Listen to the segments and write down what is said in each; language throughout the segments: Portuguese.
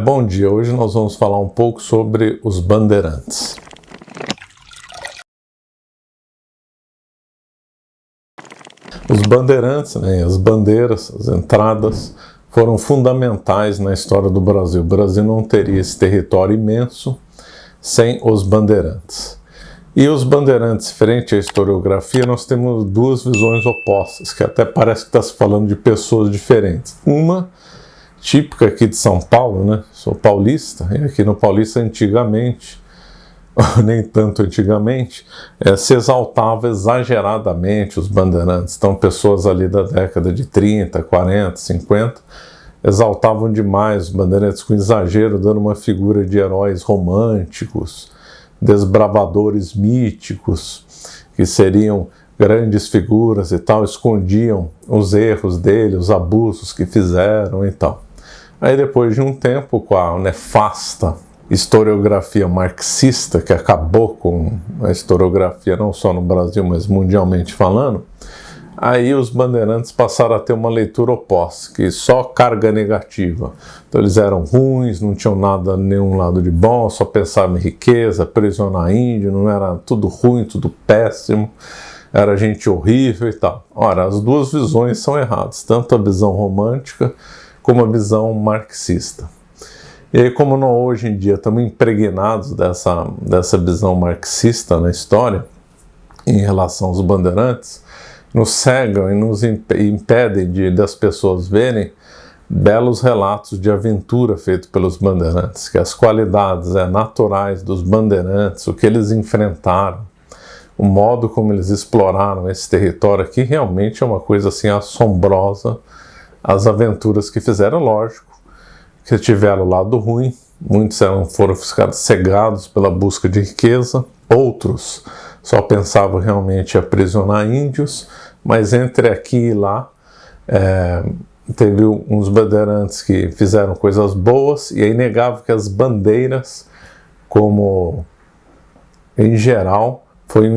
Bom dia, hoje nós vamos falar um pouco sobre os bandeirantes. Os bandeirantes, as bandeiras, as entradas, foram fundamentais na história do Brasil. O Brasil não teria esse território imenso sem os bandeirantes. E os bandeirantes, frente à historiografia, nós temos duas visões opostas, que até parece que está se falando de pessoas diferentes. Uma típica aqui de São Paulo, né? Sou paulista, e aqui no Paulista antigamente, nem tanto antigamente, se exaltava exageradamente os bandeirantes. Então pessoas ali da década de 30, 40, 50, exaltavam demais os bandeirantes com exagero, dando uma figura de heróis românticos, desbravadores míticos, que seriam grandes figuras e tal, escondiam os erros dele, os abusos que fizeram e tal. Aí depois de um tempo, com a nefasta historiografia marxista, que acabou com a historiografia não só no Brasil, mas mundialmente falando, aí os bandeirantes passaram a ter uma leitura oposta, que só carga negativa. Então eles eram ruins, não tinham nada, nenhum lado de bom, só pensavam em riqueza, aprisionar índio, não era tudo ruim, tudo péssimo, era gente horrível e tal. Ora, as duas visões são erradas, tanto a visão romântica como a visão marxista. E aí, como nós hoje em dia estamos impregnados dessa visão marxista na história, em relação aos bandeirantes, nos cegam e nos impedem das pessoas verem belos relatos de aventura feitos pelos bandeirantes, que as qualidades naturais dos bandeirantes, o que eles enfrentaram, o modo como eles exploraram esse território aqui, realmente é uma coisa assim assombrosa. As aventuras que fizeram, lógico, que tiveram o lado ruim, muitos foram ficados cegados pela busca de riqueza, outros só pensavam realmente em aprisionar índios, mas entre aqui e lá teve uns bandeirantes que fizeram coisas boas, e é inegável que as bandeiras, como em geral, foi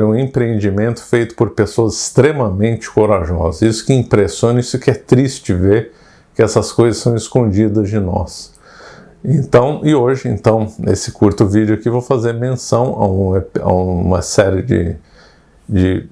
um empreendimento feito por pessoas extremamente corajosas. Isso que impressiona, isso que é triste ver, que essas coisas são escondidas de nós. Então, nesse curto vídeo aqui, vou fazer menção a uma série de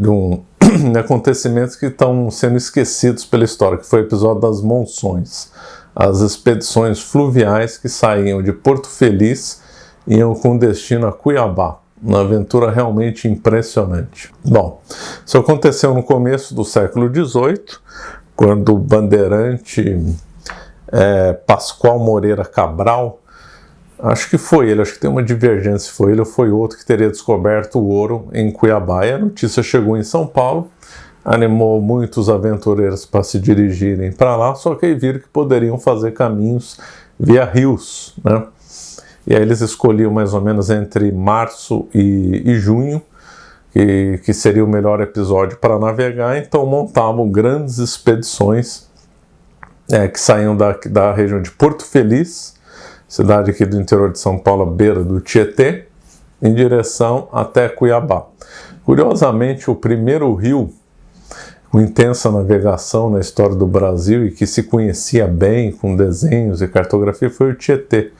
acontecimentos que estão sendo esquecidos pela história, que foi o episódio das monções, as expedições fluviais que saíam de Porto Feliz e iam com destino a Cuiabá. Uma aventura realmente impressionante. Bom, isso aconteceu no começo do século XVIII, quando o bandeirante Pascoal Moreira Cabral, acho que foi ele, acho que tem uma divergência se foi ele ou foi outro, que teria descoberto o ouro em Cuiabá. E a notícia chegou em São Paulo, animou muitos aventureiros para se dirigirem para lá, só que aí viram que poderiam fazer caminhos via rios, né? E aí eles escolhiam mais ou menos entre março e junho, que seria o melhor episódio para navegar, então montavam grandes expedições que saíam da região de Porto Feliz, cidade aqui do interior de São Paulo, à beira do Tietê, em direção até Cuiabá. Curiosamente, o primeiro rio com intensa navegação na história do Brasil e que se conhecia bem com desenhos e cartografia foi o Tietê.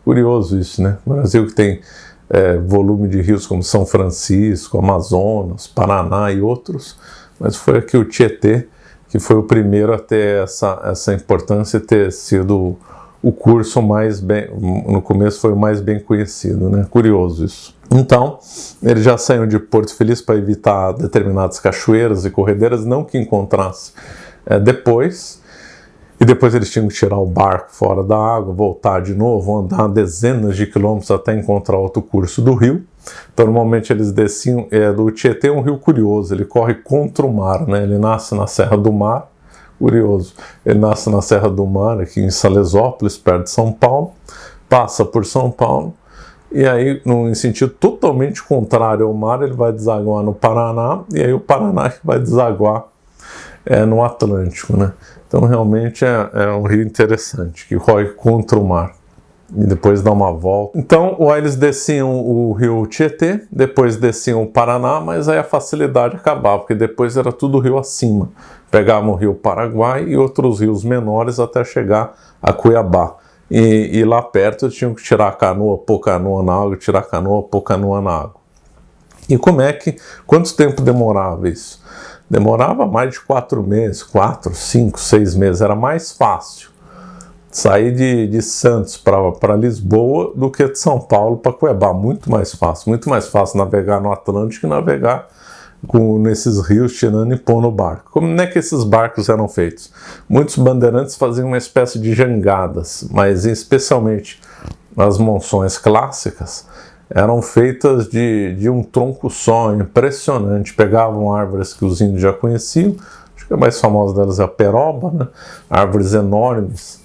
Curioso isso, né? O Brasil que tem volume de rios como São Francisco, Amazonas, Paraná e outros, mas foi aqui o Tietê que foi o primeiro a ter essa importância e ter sido o curso mais bem, no começo foi o mais bem conhecido, né? Curioso isso. Então, eles já saíram de Porto Feliz para evitar determinadas cachoeiras e corredeiras, não que encontrasse depois. E depois eles tinham que tirar o barco fora da água, voltar de novo, andar dezenas de quilômetros até encontrar outro curso do rio. Então, normalmente eles desciam. Do Tietê é um rio curioso, ele corre contra o mar, né? Ele nasce na Serra do Mar, curioso. Ele nasce na Serra do Mar, aqui em Salesópolis, perto de São Paulo, passa por São Paulo, e aí, em sentido totalmente contrário ao mar, ele vai desaguar no Paraná, e aí o Paraná que vai desaguar no Atlântico, né? Então realmente é um rio interessante, que corre contra o mar e depois dá uma volta. Então eles desciam o rio Tietê, depois desciam o Paraná, mas aí a facilidade acabava, porque depois era tudo rio acima. Pegavam o rio Paraguai e outros rios menores até chegar a Cuiabá. e lá perto eles tinham que tirar a canoa, pôr canoa na água, tirar a canoa, pôr canoa na água. E quanto tempo demorava isso? Demorava mais de 4 meses, 4, 5, 6 meses, era mais fácil sair de Santos para Lisboa do que de São Paulo para Cuiabá, muito mais fácil navegar no Atlântico que navegar nesses rios, tirando e pondo no barco. Como é que esses barcos eram feitos? Muitos bandeirantes faziam uma espécie de jangadas, mas especialmente as monções clássicas eram feitas de um tronco só, impressionante. Pegavam árvores que os índios já conheciam, acho que a mais famosa delas é a peroba, né? Árvores enormes,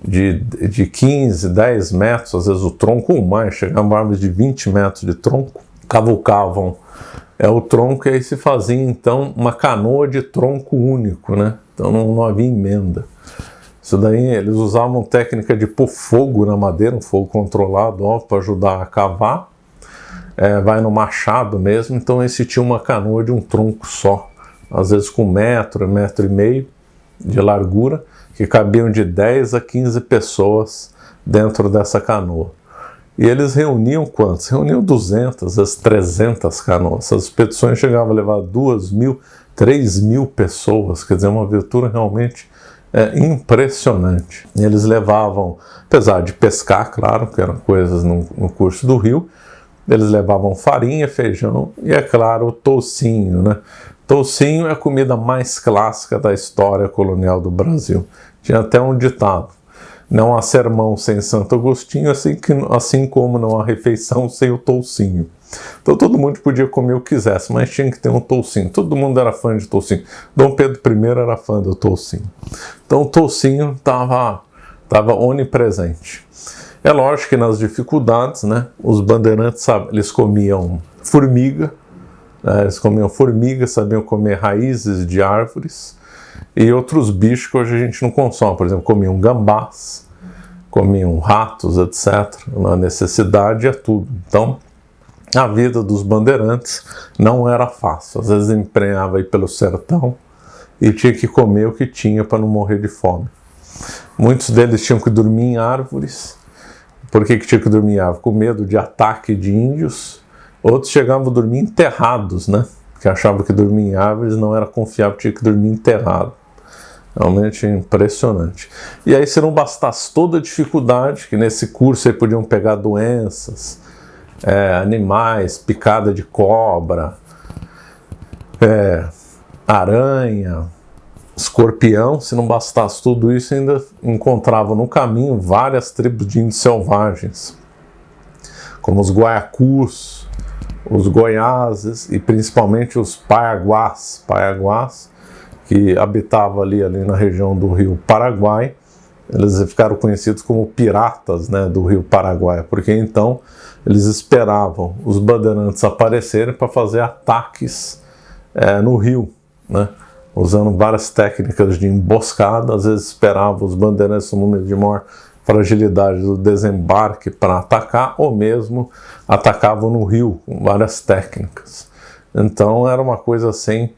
de 15, 10 metros, às vezes o tronco ou mais, chegavam árvores de 20 metros de tronco, cavucavam o tronco e aí se fazia então uma canoa de tronco único, né? Então não havia emenda. Isso daí eles usavam técnica de pôr fogo na madeira, um fogo controlado, para ajudar a cavar. Vai no machado mesmo, então esse tinha uma canoa de um tronco só, às vezes com 1 metro, 1,5 metros de largura, que cabiam de 10 a 15 pessoas dentro dessa canoa. E eles reuniam quantos? Reuniam 200, às vezes 300 canoas. Essas expedições chegavam a levar 2.000, 3.000 pessoas, quer dizer, uma aventura realmente impressionante. E eles levavam, apesar de pescar, claro, que eram coisas no curso do rio, eles levavam farinha, feijão e, é claro, o toucinho, né? Toucinho é a comida mais clássica da história colonial do Brasil. Tinha até um ditado: não há sermão sem Santo Agostinho, assim como não há refeição sem o toucinho. Então todo mundo podia comer o que quisesse, mas tinha que ter um toucinho. Todo mundo era fã de toucinho. Dom Pedro I era fã do toucinho. Então o toucinho estava onipresente. É lógico que nas dificuldades, né, os bandeirantes, eles comiam formiga, sabiam comer raízes de árvores e outros bichos que hoje a gente não consome. Por exemplo, comiam gambás, comiam ratos, etc. Na necessidade é tudo. Então, a vida dos bandeirantes não era fácil. Às vezes emprenhava aí pelo sertão e tinha que comer o que tinha para não morrer de fome. Muitos deles tinham que dormir em árvores. Por que tinha que dormir em árvore? Com medo de ataque de índios. Outros chegavam a dormir enterrados, né? Porque achavam que dormir em árvores não era confiável, tinha que dormir enterrado. Realmente impressionante. E aí, se não bastasse toda a dificuldade, que nesse curso aí podiam pegar doenças, animais, picada de cobra, aranha, escorpião, se não bastasse tudo isso, ainda encontravam no caminho várias tribos de índios selvagens, como os guaiacus, os goiáses e principalmente os paiaguás, que habitavam ali na região do rio Paraguai. Eles ficaram conhecidos como piratas, né, do rio Paraguai, porque então eles esperavam os bandeirantes aparecerem para fazer ataques no rio, né? Usando várias técnicas de emboscada. Às vezes esperavam os bandeirantes no momento de maior fragilidade do desembarque para atacar, ou mesmo atacavam no rio com várias técnicas. Então era uma coisa assim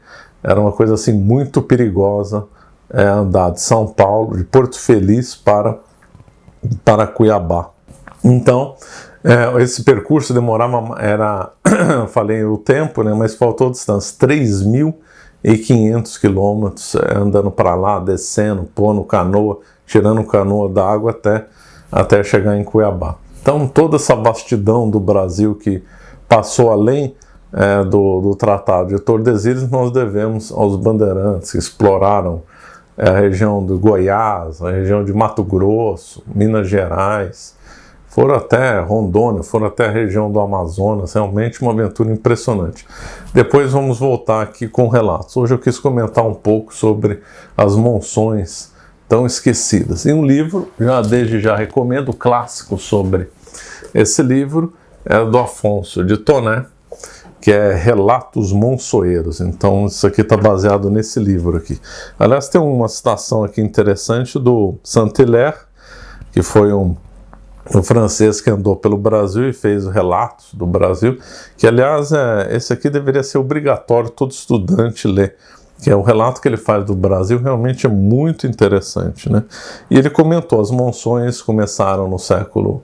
muito perigosa andar de São Paulo, de Porto Feliz para Cuiabá. Então esse percurso demorava, falei o tempo, né, mas faltou a distância, 3.500 quilômetros, andando para lá, descendo, pondo canoa, tirando canoa da água até chegar em Cuiabá. Então toda essa vastidão do Brasil que passou além do Tratado de Tordesilhas, nós devemos aos bandeirantes que exploraram a região do Goiás, a região de Mato Grosso, Minas Gerais, foram até Rondônia, foram até a região do Amazonas. Realmente uma aventura impressionante. Depois vamos voltar aqui com relatos. Hoje eu quis comentar um pouco sobre as monções tão esquecidas. E um livro, desde já recomendo, clássico sobre esse livro, é do Afonso de Toné, que é Relatos Monçoeiros. Então isso aqui está baseado nesse livro aqui. Aliás, tem uma citação aqui interessante do Saint-Hilaire, que foi um francês que andou pelo Brasil e fez relatos do Brasil, que aliás esse aqui deveria ser obrigatório todo estudante ler. que é o relato que ele faz do Brasil, realmente é muito interessante, né? E ele comentou, as monções começaram no século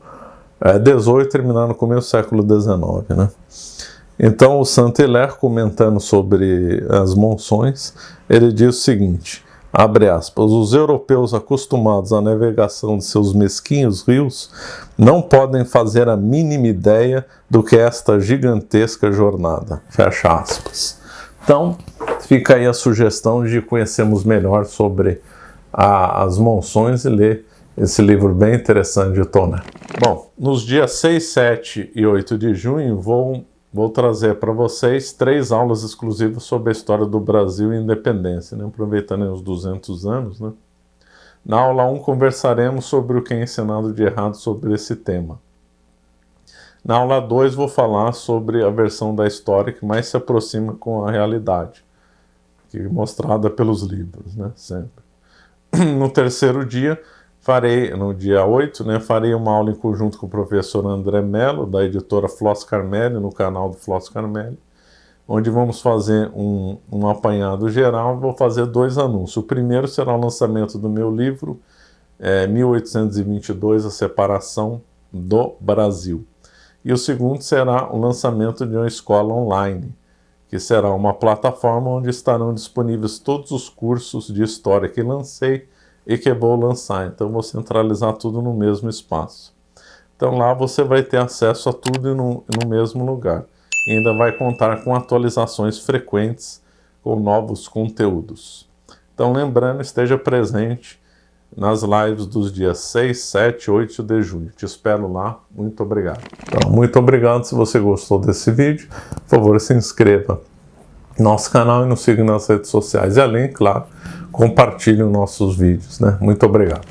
XVIII e terminaram no começo do século XIX, né? Então o Saint-Hilaire, comentando sobre as monções, ele diz o seguinte, abre aspas, os europeus acostumados à navegação de seus mesquinhos rios não podem fazer a mínima ideia do que é esta gigantesca jornada, fecha aspas. Então, fica aí a sugestão de conhecermos melhor sobre as monções e ler esse livro bem interessante de Tonnet. Bom, nos dias 6, 7 e 8 de junho vou trazer para vocês 3 aulas exclusivas sobre a história do Brasil e independência, né? Aproveitando os 200 anos, né? Na aula 1 conversaremos sobre o que é ensinado de errado sobre esse tema. Na aula 2 vou falar sobre a versão da história que mais se aproxima com a realidade, que é mostrada pelos livros, né? Sempre. No terceiro dia, no dia 8, né, farei uma aula em conjunto com o professor André Mello, da editora Floss Carmelli, no canal do Floss Carmelli, onde vamos fazer um apanhado geral. Vou fazer 2 anúncios. O primeiro será o lançamento do meu livro, 1822, A Separação do Brasil. E o segundo será o lançamento de uma escola online, que será uma plataforma onde estarão disponíveis todos os cursos de história que lancei e que vou lançar. Então vou centralizar tudo no mesmo espaço. Então lá você vai ter acesso a tudo no mesmo lugar. E ainda vai contar com atualizações frequentes com novos conteúdos. Então lembrando, esteja presente nas lives dos dias 6, 7 e 8 de junho. Te espero lá. Muito obrigado. Então, muito obrigado. Se você gostou desse vídeo, por favor, se inscreva no nosso canal e nos siga nas redes sociais. E além, claro, compartilhe os nossos vídeos, né? Muito obrigado.